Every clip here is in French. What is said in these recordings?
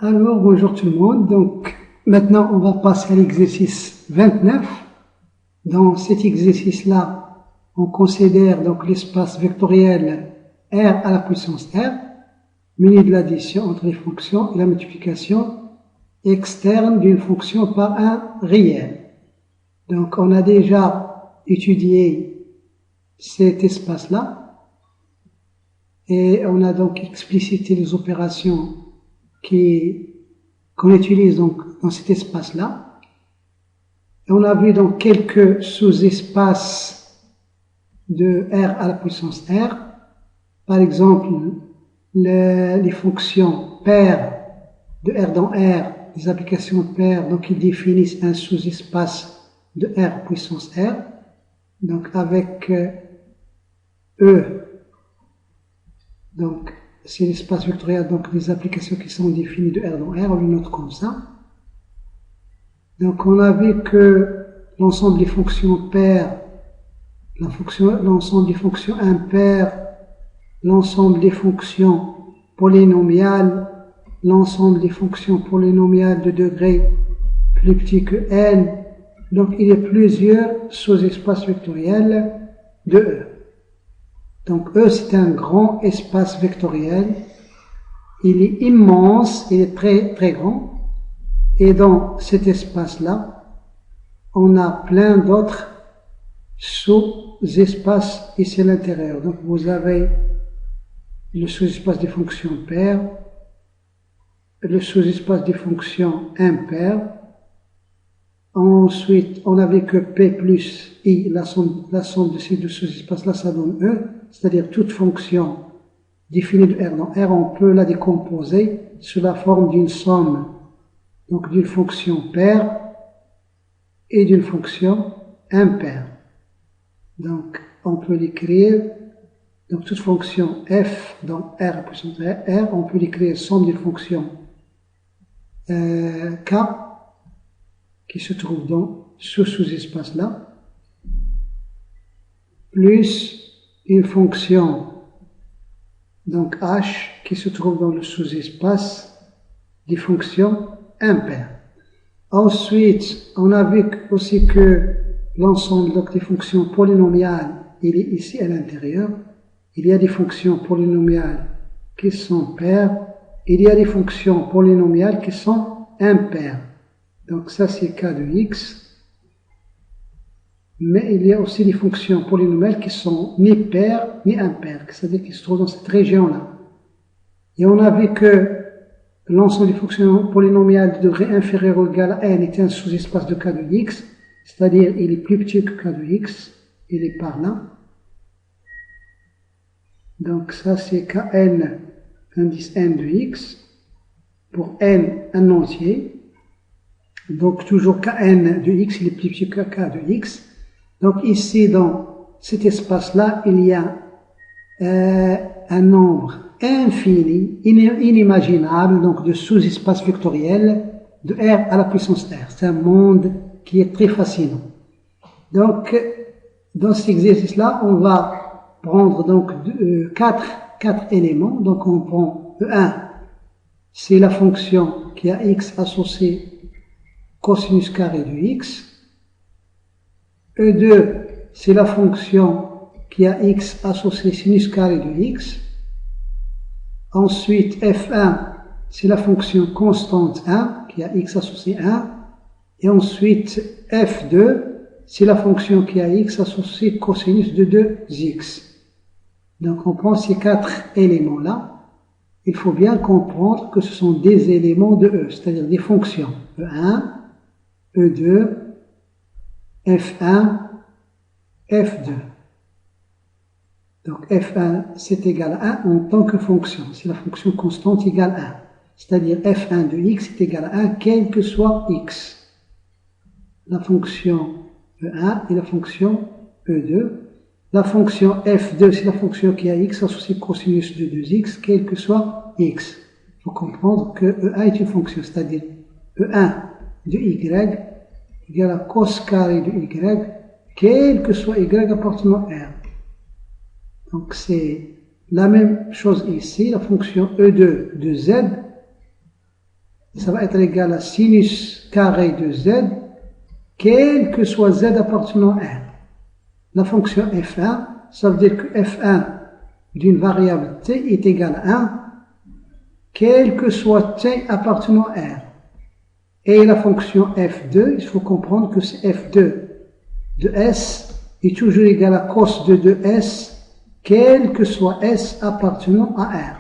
Alors, bonjour tout le monde. Donc, maintenant, on va passer à l'exercice 29. Dans cet exercice-là, on considère donc l'espace vectoriel R à la puissance R, muni de l'addition entre les fonctions et la multiplication externe d'une fonction par un réel. Donc, on a déjà étudié cet espace-là et on a donc explicité les opérations qu'on utilise donc dans cet espace-là. Et on a vu donc quelques sous-espaces de R à la puissance R. Par exemple, les fonctions paires de R dans R, les applications paires, donc ils définissent un sous-espace de R puissance R. Donc avec E, donc c'est l'espace vectoriel, donc les applications qui sont définies de R dans R, on le note comme ça. Donc on a vu que l'ensemble des fonctions paires, l'ensemble des fonctions impaires, l'ensemble des fonctions polynomiales, l'ensemble des fonctions polynomiales de degré plus petit que n, donc il y a plusieurs sous-espaces vectoriels de E. Donc E, c'est un grand espace vectoriel, il est immense, il est très très grand, et dans cet espace-là, on a plein d'autres sous-espaces ici à l'intérieur. Donc vous avez le sous-espace des fonctions paires, le sous-espace des fonctions impaires. Ensuite, on avait que P plus I, la somme de ces deux sous-espaces-là, ça donne E, c'est-à-dire toute fonction définie de R dans R, on peut la décomposer sous la forme d'une somme, donc d'une fonction paire et d'une fonction impaire. Donc, on peut l'écrire, donc toute fonction f dans R puissance R, on peut l'écrire somme d'une fonction K, qui se trouve dans ce sous-espace-là, plus une fonction donc H qui se trouve dans le sous-espace des fonctions impaires. Ensuite, on a vu aussi que l'ensemble donc des fonctions polynomiales, il est ici à l'intérieur. Il y a des fonctions polynomiales qui sont paires, il y a des fonctions polynomiales qui sont impaires. Donc ça c'est K de X. Mais il y a aussi des fonctions polynomiales qui sont ni paires ni impaires, c'est-à-dire qui se trouvent dans cette région-là. Et on a vu que l'ensemble des fonctions polynomiales de degré inférieur ou égal à n est un sous-espace de K de X, c'est-à-dire il est plus petit que K de X, il est par là. Donc ça c'est Kn indice n de X, pour n un entier. Donc toujours Kn de X, il est plus petit que K de X. Donc ici, dans cet espace-là, il y a un nombre infini, inimaginable, donc de sous-espaces vectoriels de R à la puissance R. C'est un monde qui est très fascinant. Donc, dans cet exercice-là, on va prendre donc quatre éléments. Donc on prend E1, c'est la fonction qui a x associé cosinus carré de x. E2, c'est la fonction qui a x associé sinus carré de x. Ensuite, F1, c'est la fonction constante 1 qui a x associé 1. Et ensuite, F2, c'est la fonction qui a x associé cosinus de 2x. Donc on prend ces quatre éléments-là. Il faut bien comprendre que ce sont des éléments de E, c'est-à-dire des fonctions. E1, E2, F1, F2. Donc F1 c'est égal à 1 en tant que fonction, c'est la fonction constante égale 1. C'est-à-dire F1 de x est égal à 1 quel que soit x. La fonction E1 et la fonction E2. La fonction F2 c'est la fonction qui a x associé cosinus de 2x quel que soit x. Il faut comprendre que E1 est une fonction, c'est-à-dire E1 de y égale à cos carré de y quel que soit y appartenant à R. Donc c'est la même chose ici, la fonction E2 de z ça va être égal à sinus carré de z, quel que soit z appartenant à R. La fonction f1, ça veut dire que f1 d'une variable t est égal à 1, quel que soit t appartenant à R. Et la fonction f2, il faut comprendre que c'est f2 de s est toujours égal à cos de 2s, quel que soit s appartenant à R.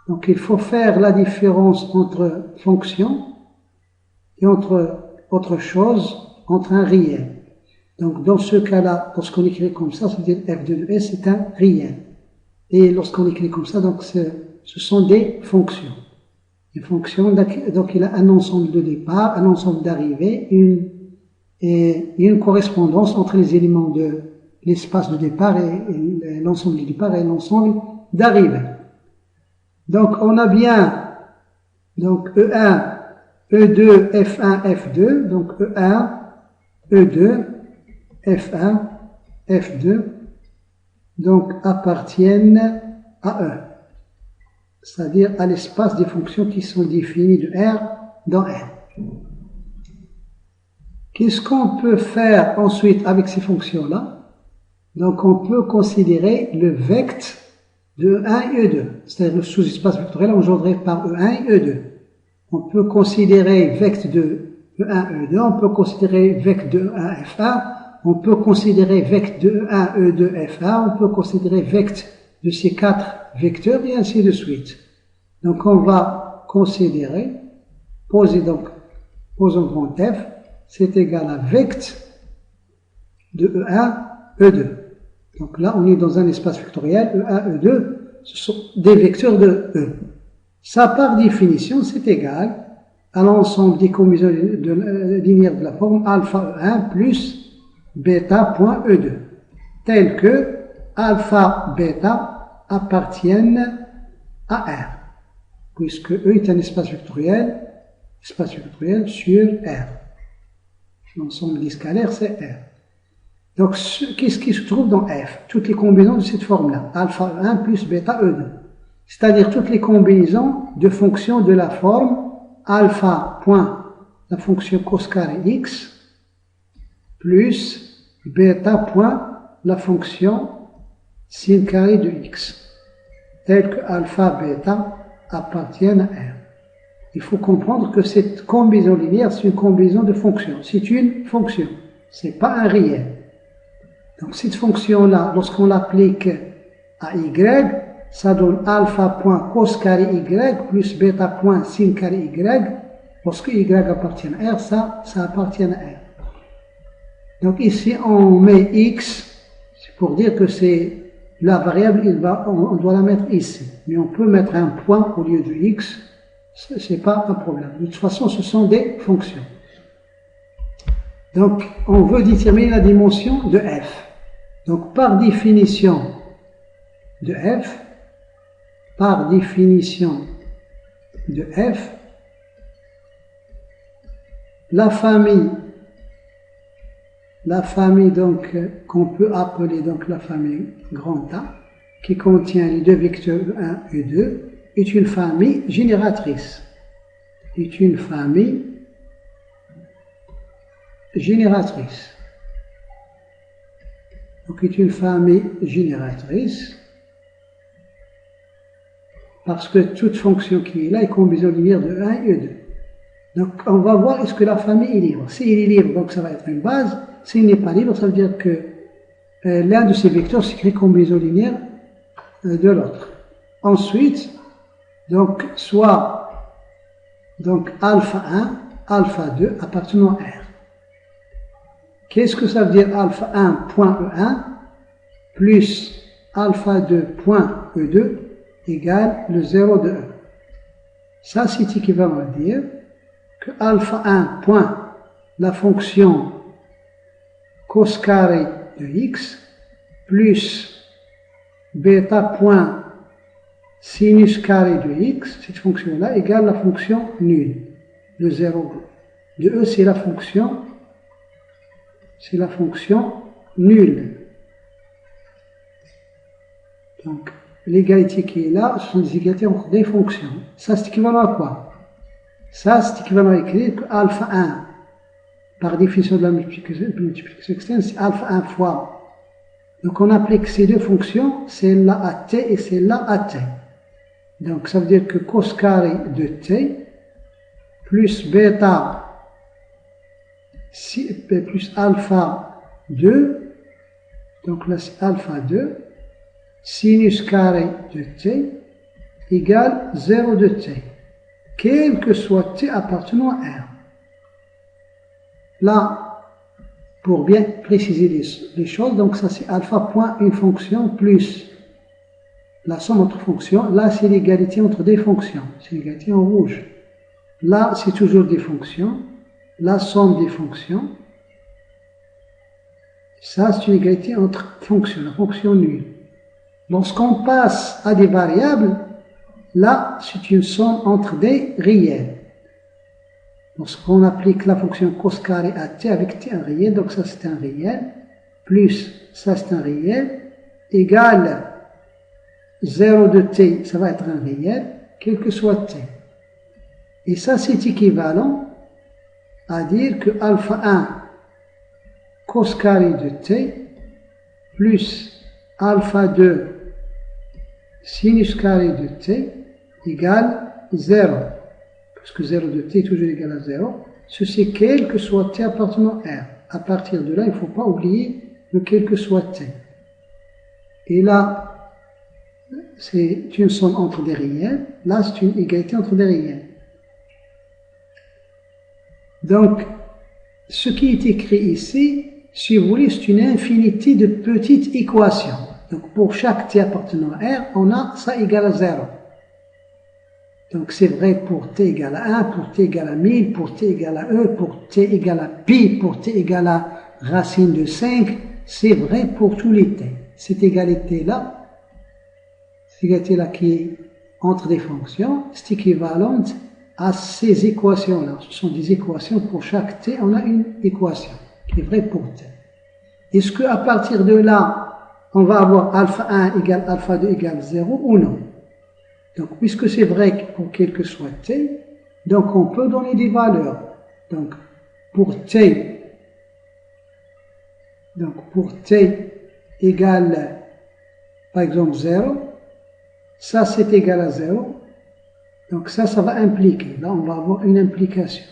Donc il faut faire la différence entre fonction et entre autre chose, entre un réel. Donc dans ce cas-là, lorsqu'on écrit comme ça veut dire f2 de s est un réel. Et lorsqu'on écrit comme ça, donc ce sont des fonctions. Des fonctions, donc il a un ensemble de départ, un ensemble d'arrivée, et une correspondance entre les éléments de l'espace de départ et l'ensemble du départ et l'ensemble d'arrivée. Donc on a bien donc E1, E2, F1, F2, donc E1, E2, F1, F2, donc appartiennent à E, c'est-à-dire à l'espace des fonctions qui sont définies de R dans R. Qu'est-ce qu'on peut faire ensuite avec ces fonctions-là? Donc on peut considérer le vecte de E1 et E2, c'est-à-dire le sous-espace vectoriel engendré par E1 et E2. On peut considérer vecte de E1, E2, on peut considérer vecte de E1, F1, on peut considérer vecte de E1, E2, F1, on peut considérer vecte de ces quatre vecteurs et ainsi de suite. Donc on va considérer, posons grand F, c'est égal à vecte de E1, E2. Donc là, on est dans un espace vectoriel, E1, E2, ce sont des vecteurs de E. Ça, par définition, c'est égal à l'ensemble des combinaisons linéaires de la forme alpha E1 plus bêta.E2, tel que alpha, bêta appartiennent à R, puisque E est un espace vectoriel sur R. L'ensemble des scalaires, c'est R. Donc, qu'est-ce qui se trouve dans F? Toutes les combinaisons de cette forme-là, alpha E1 plus bêta E2. C'est-à-dire toutes les combinaisons de fonctions de la forme alpha point la fonction cos carré x plus bêta point la fonction sin carré de x, tel que alpha, bêta appartiennent à R. Il faut comprendre que cette combinaison linéaire, c'est une combinaison de fonctions. C'est une fonction, c'est pas un réel. Donc cette fonction-là, lorsqu'on l'applique à y, ça donne alpha.cos carré y plus bêta.sin carré y. Lorsque y appartient à R, ça appartient à R. Donc ici, on met x, c'est pour dire que c'est la variable, on doit la mettre ici. Mais on peut mettre un point au lieu de x, c'est pas un problème. De toute façon, ce sont des fonctions. Donc, on veut déterminer la dimension de f. Donc, par définition de f, la famille donc qu'on peut appeler donc la famille grand A, qui contient les deux vecteurs E1 et E2, est une famille génératrice. Donc, est une famille génératrice parce que toute fonction qui est là est combinaison linéaire de 1 et 2. Donc, on va voir est-ce que la famille est libre. S'il est libre, donc ça va être une base. S'il n'est pas libre, ça veut dire que l'un de ces vecteurs s'écrit combinaison linéaire de l'autre. Ensuite, donc, soit alpha 1, alpha 2 appartenant à R. Qu'est-ce que ça veut dire alpha 1 point E1 plus alpha 2 point E2 égale le 0 de E? Ça, c'est équivalent à dire que alpha 1 point la fonction cos carré de x plus bêta point sinus carré de x, cette fonction-là, égale la fonction nulle, le 0 de E, c'est la fonction nulle. Donc, l'égalité qui est là, ce sont des égalités entre des fonctions. Ça, c'est équivalent à quoi? Ça, c'est équivalent à écrire que alpha 1, par définition de la multiplication externe, c'est alpha 1 fois. Donc on applique ces deux fonctions, celle-là à t et celle-là à t. Donc ça veut dire que cos carré de t plus bêta plus alpha 2, donc là c'est alpha 2, sinus carré de t égale 0 de t, quel que soit t appartenant à R. Là, pour bien préciser les choses, donc ça c'est alpha point une fonction plus la somme entre fonctions. Là c'est l'égalité entre des fonctions, c'est l'égalité en rouge. Là c'est toujours des fonctions, la somme des fonctions. Ça c'est une égalité entre fonctions, la fonction nulle. Lorsqu'on passe à des variables, là c'est une somme entre des réels. Lorsqu'on applique la fonction cos carré à t avec t un réel, donc ça c'est un réel, plus ça c'est un réel, égale 0 de t, ça va être un réel, quel que soit t. Et ça c'est équivalent à dire que alpha 1 cos carré de t plus alpha 2 sinus carré de t égale 0. Parce que 0 de t est toujours égal à 0, ceci quel que soit t appartenant à R. À partir de là, il ne faut pas oublier le quel que soit t. Et là, c'est une somme entre des réels, là c'est une égalité entre des réels. Donc, ce qui est écrit ici, si vous voulez, c'est une infinité de petites équations. Donc, pour chaque t appartenant à R, on a ça égale à 0. Donc c'est vrai pour t égale à 1, pour t égale à 1000, pour t égale à E, pour t égale à pi, pour t égale à racine de 5, c'est vrai pour tous les t. Cette égalité-là qui est entre des fonctions, c'est équivalente à ces équations-là. Ce sont des équations pour chaque t, on a une équation qui est vraie pour t. Est-ce qu'à partir de là, on va avoir alpha 1 égale alpha 2 égale 0 ou non? Donc, puisque c'est vrai pour quel que soit t, donc on peut donner des valeurs. Donc, pour t égale, par exemple, 0, ça c'est égal à 0. Donc ça va impliquer. Là, on va avoir une implication.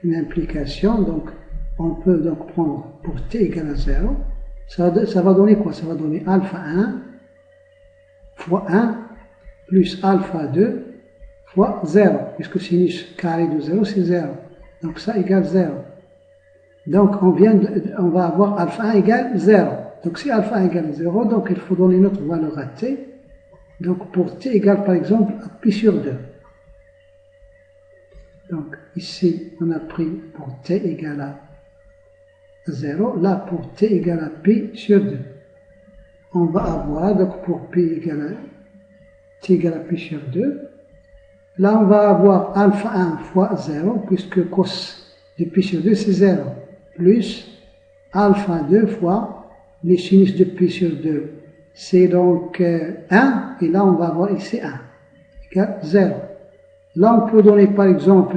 Une implication, donc, on peut donc prendre pour t égale à 0. Ça va donner quoi? Ça va donner alpha 1 fois 1 plus alpha 2 fois 0, puisque sinus carré de 0, c'est 0. Donc ça égale 0. Donc on va avoir alpha 1 égale 0. Donc si alpha 1 égale 0, donc il faut donner notre valeur à t. Donc pour t égale par exemple à pi sur 2. Donc ici on a pris pour t égale à 0. Là pour t égale à pi sur 2. On va avoir donc pour pi égale à t égale à pi sur 2. Là, on va avoir alpha 1 fois 0, puisque cos de pi sur 2, c'est 0, plus alpha 2 fois les sinus de pi sur 2. C'est donc 1, et là, on va avoir ici 1, égale 0. Là, on peut donner, par exemple,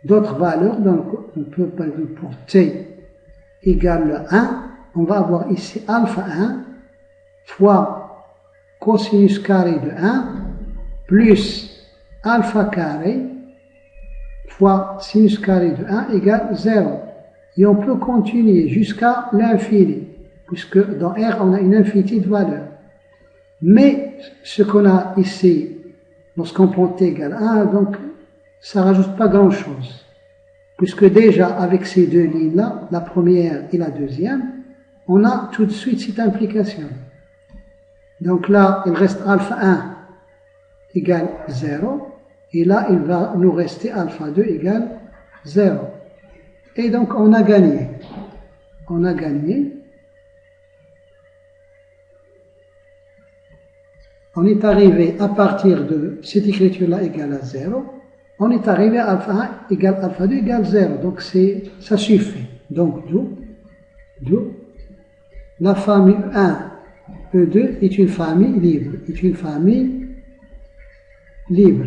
d'autres valeurs. Donc, on peut, par exemple, pour t égale 1, on va avoir ici alpha 1 fois cosinus carré de 1 plus alpha carré fois sinus carré de 1 égale 0. Et on peut continuer jusqu'à l'infini, puisque dans R, on a une infinité de valeurs. Mais ce qu'on a ici, lorsqu'on prend t égale 1, donc ça ne rajoute pas grand-chose. Puisque déjà, avec ces deux lignes-là, la première et la deuxième, on a tout de suite cette implication. Donc là, il reste alpha 1 égale 0. Et là, il va nous rester alpha 2 égale 0. Et donc, on a gagné. On a gagné. On est arrivé à partir de cette écriture-là égale à 0. On est arrivé à alpha 1 égale alpha 2 égale 0. Donc, ça suffit. Donc, d'où la famille 1 E2 est une famille libre. Est une famille libre.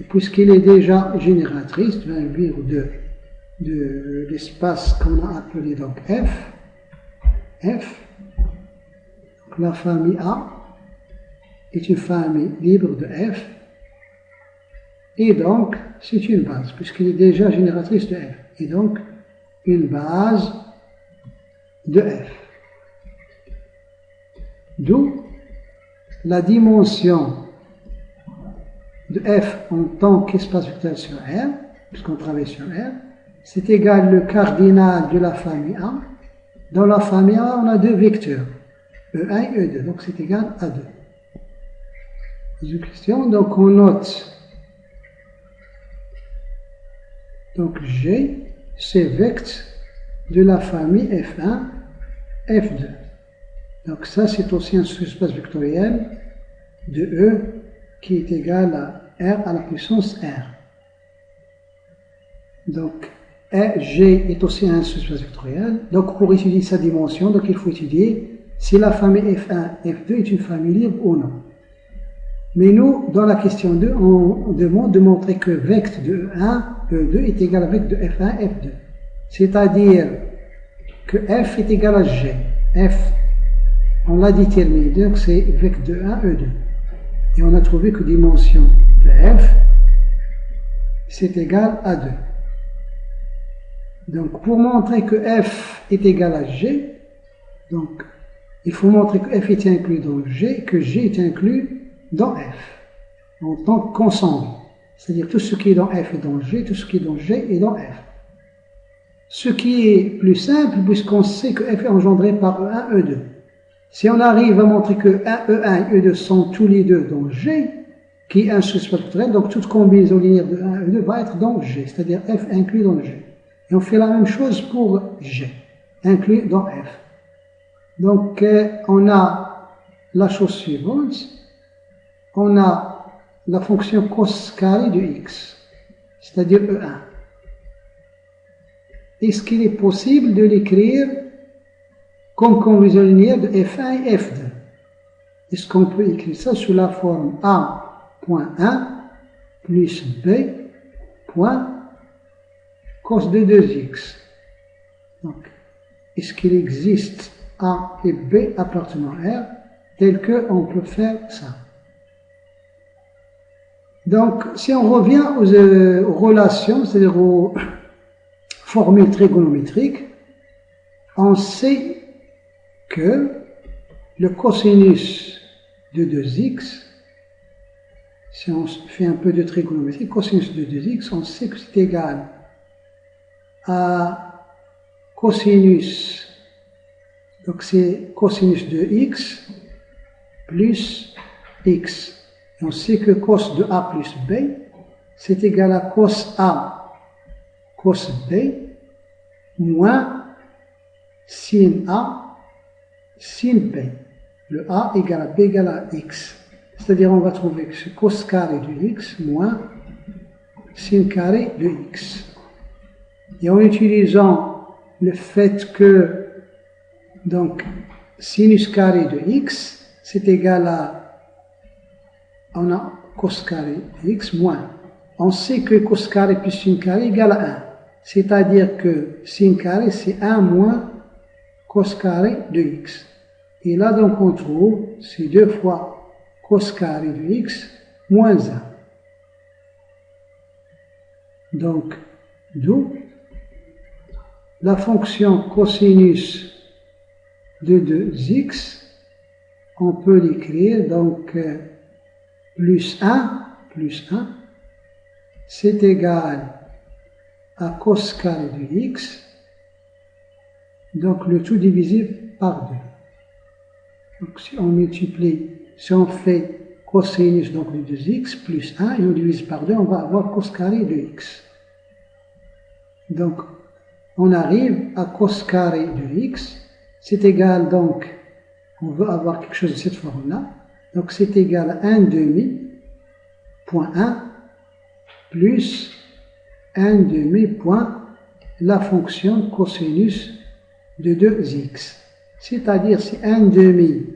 Et puisqu'il est déjà génératrice, tu vas dire de l'espace qu'on a appelé donc F, la famille A est une famille libre de F, et donc c'est une base, puisqu'il est déjà génératrice de F, et donc une base de F. D'où la dimension de F en tant qu'espace vectoriel sur R, puisqu'on travaille sur R, c'est égal le cardinal de la famille A. Dans la famille A, on a deux vecteurs, E1 et E2, donc c'est égal à 2. Une question, donc on note donc G, c'est vecteur de la famille F1, F2. Donc ça, c'est aussi un sous-espace vectoriel de E qui est égal à R à la puissance R. Donc, G est aussi un sous-espace vectoriel. Donc, pour étudier sa dimension, donc il faut étudier si la famille F1, F2 est une famille libre ou non. Mais nous, dans la question 2, on demande de montrer que vecteur de E1, E2 est égal à vecteur de F1, F2. C'est-à-dire que F est égal à G. F, on l'a déterminé, donc c'est vecteur de 1, E2. Et on a trouvé que dimension de F, c'est égal à 2. Donc, pour montrer que F est égal à G, donc, il faut montrer que F est inclus dans G, que G est inclus dans F, en tant qu'ensemble. C'est-à-dire tout ce qui est dans F est dans G, tout ce qui est dans G est dans F. Ce qui est plus simple, puisqu'on sait que F est engendré par E1, E2. Si on arrive à montrer que E1 et E2 sont tous les deux dans G, qui est un sous-espace vectoriel, donc toute combinaison linéaire de 1 et 2 va être dans G, c'est-à-dire F inclus dans G. Et on fait la même chose pour G, inclus dans F. Donc, on a la chose suivante. On a la fonction cos carré de x, c'est-à-dire E1. Est-ce qu'il est possible de l'écrire comme combinaison linéaire de F1 et F2? Est-ce qu'on peut écrire ça sous la forme A.1 plus B point cos de 2x? Donc, est-ce qu'il existe A et B appartenant à R tel qu'on peut faire ça? Donc, si on revient aux relations, c'est-à-dire aux formules trigonométriques, on sait que le cosinus de 2x, si on fait un peu de trigonométrie, cosinus de 2x, on sait que c'est égal à cosinus, donc c'est cosinus de x plus x. Et on sait que cos de a plus b, c'est égal à cos a cos b moins sin a sin b. Le a égale à b égale à x. C'est-à-dire on va trouver que c'est cos carré de x moins sin carré de x. Et en utilisant le fait que donc sinus carré de x, c'est égal à, on a cos carré de x moins. On sait que cos carré plus sin carré égale à 1. C'est-à-dire que sin carré c'est 1 moins cos carré de x. Et là donc on trouve, c'est 2 fois cos carré de x moins 1. Donc, d'où la fonction cosinus de 2x, on peut l'écrire donc plus 1, c'est égal à cos carré de x, donc le tout divisé par 2. Donc si on multiplie, si on fait cosinus donc de 2x plus 1 et on divise par 2, on va avoir cos carré de x. Donc on arrive à cos carré de x, c'est égal donc, on veut avoir quelque chose de cette forme-là, donc c'est égal à 1 demi point 1 plus 1 demi point la fonction cosinus de 2x. C'est-à-dire c'est 1 demi,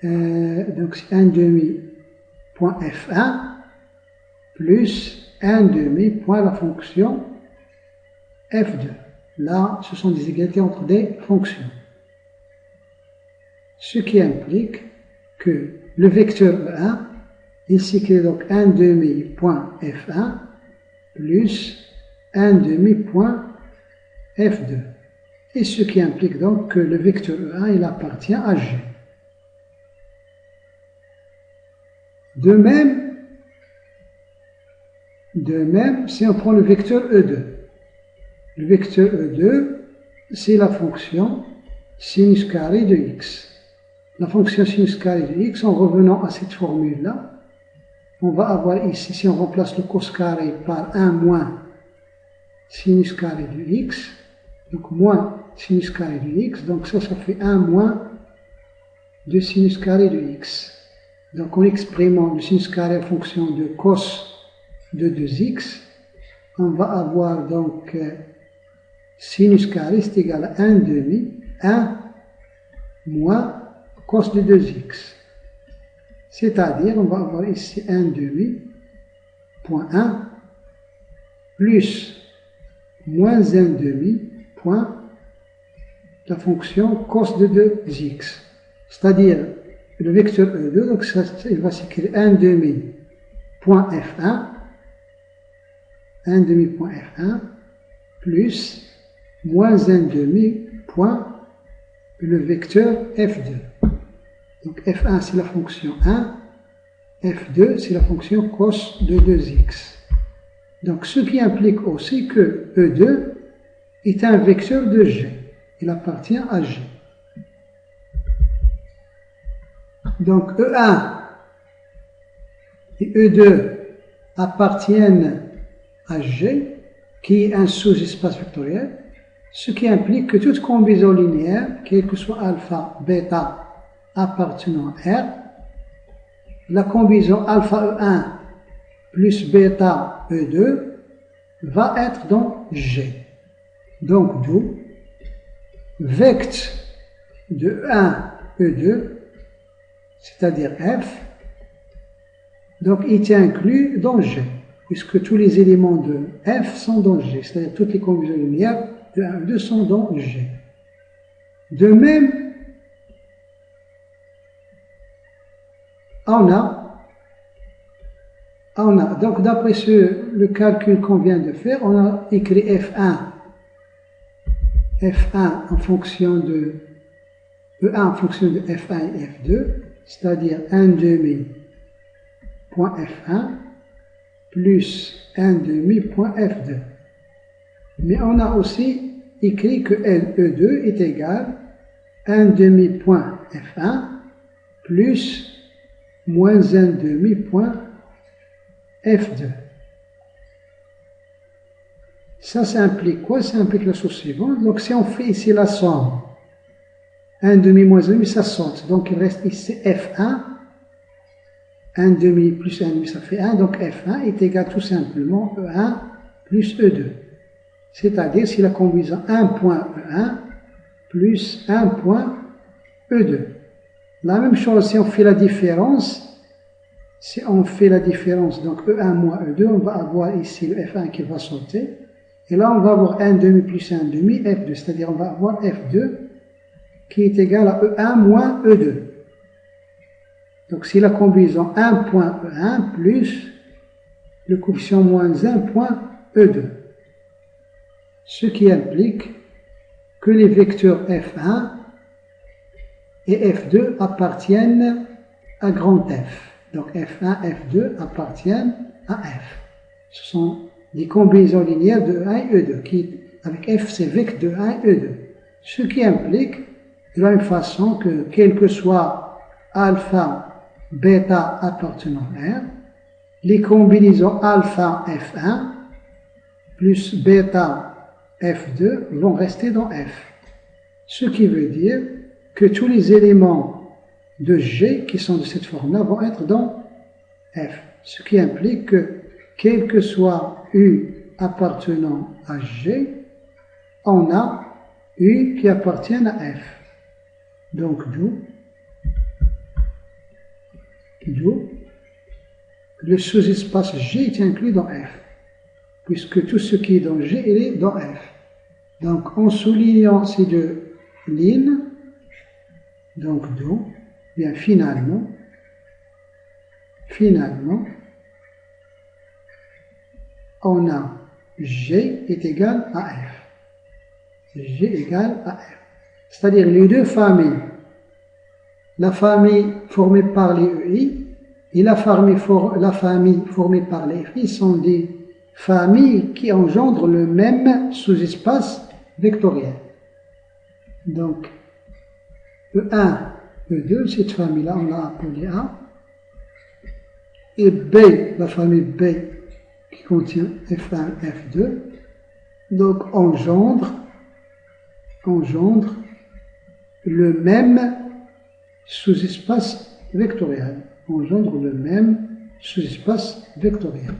donc c'est 1 demi point f1 plus 1 demi point la fonction f2. Là, ce sont des égalités entre des fonctions. Ce qui implique que le vecteur E1, il s'écrit donc 1 demi point f1 plus 1 demi point f2. Et ce qui implique donc que le vecteur E1, il appartient à G. De même, si on prend le vecteur E2, le vecteur E2, c'est la fonction sinus carré de x. La fonction sinus carré de x, en revenant à cette formule-là, on va avoir ici, si on remplace le cos carré par 1 moins sinus carré de x, donc moins sinus carré de x, donc ça fait 1 moins de sinus carré de x. Donc en exprimant le sinus carré en fonction de cos de 2x, on va avoir donc sinus carré c'est égal à 1 demi, 1 moins cos de 2x. C'est-à-dire, on va avoir ici 1 demi, point 1, plus moins 1 demi, point la fonction cos de 2x. C'est-à-dire, le vecteur E2, donc ça, il va s'écrire 1 demi, point f1, 1 demi, point f1, plus moins 1 demi, point le vecteur f2. Donc f1 c'est la fonction 1, f2 c'est la fonction cos de 2x. Donc ce qui implique aussi que E2 est un vecteur de G. Il appartient à G. Donc E1 et E2 appartiennent à G, qui est un sous-espace vectoriel, ce qui implique que toute combinaison linéaire, quel que soit alpha, bêta, appartenant à R, la combinaison alpha E1 plus bêta E2 va être dans G. Donc d'où vecteur de E1 E2, c'est-à-dire F, donc il est inclus dans G, puisque tous les éléments de F sont dans G, c'est-à-dire toutes les combinaisons linéaires de 1 et 2 sont dans G. De même, on a, donc d'après le calcul qu'on vient de faire, on a écrit F1 en fonction de E1 en fonction de F1 et F2, c'est-à-dire 1 demi point F1 plus 1 demi point F2. Mais on a aussi écrit que E2 est égal à 1 demi point F1 plus moins 1 demi point F2. Ça implique quoi? Ça implique la chose suivante. Donc si on fait ici la somme, 1 demi moins 1 demi, ça saute. Donc il reste ici F1. 1 demi plus 1 demi, ça fait 1. Donc F1 est égal tout simplement E1 plus E2. C'est-à-dire si la combinaison 1 point E1 plus 1 point E2. La même chose, si on fait la différence, donc E1 moins E2, on va avoir ici le F1 qui va sauter. Et là, on va avoir 1 demi plus 1 demi, F2. C'est-à-dire on va avoir F2 qui est égal à E1 moins E2. Donc c'est la combinaison 1 point E1 plus le coefficient moins 1 point E2. Ce qui implique que les vecteurs F1 et F2 appartiennent à grand F. Donc F1, F2 appartiennent à F. Ce sont des combinaisons linéaires de E1 et E2, qui, avec F, c'est vecteur de 1 et E2. Ce qui implique, de la même façon que, quel que soit alpha, bêta appartenant à R, les combinaisons alpha F1 plus bêta F2 vont rester dans F. Ce qui veut dire que tous les éléments de G qui sont de cette forme-là vont être dans F. Ce qui implique que, quel que soit U appartenant à G, on a U qui appartiennent à F. Donc d'où le sous-espace G est inclus dans F, puisque tout ce qui est dans G, il est dans F. Donc, en soulignant ces deux lignes, donc d'où, bien finalement, on a G est égal à F. G égale à F. C'est-à-dire les deux familles, la famille formée par les EI et la famille formée par les FI sont des familles qui engendrent le même sous-espace vectoriel. Donc, E1, E2, cette famille-là, on l'a appelée A. Et B, la famille B, qui contient F1, F2, donc engendre le même sous-espace vectoriel.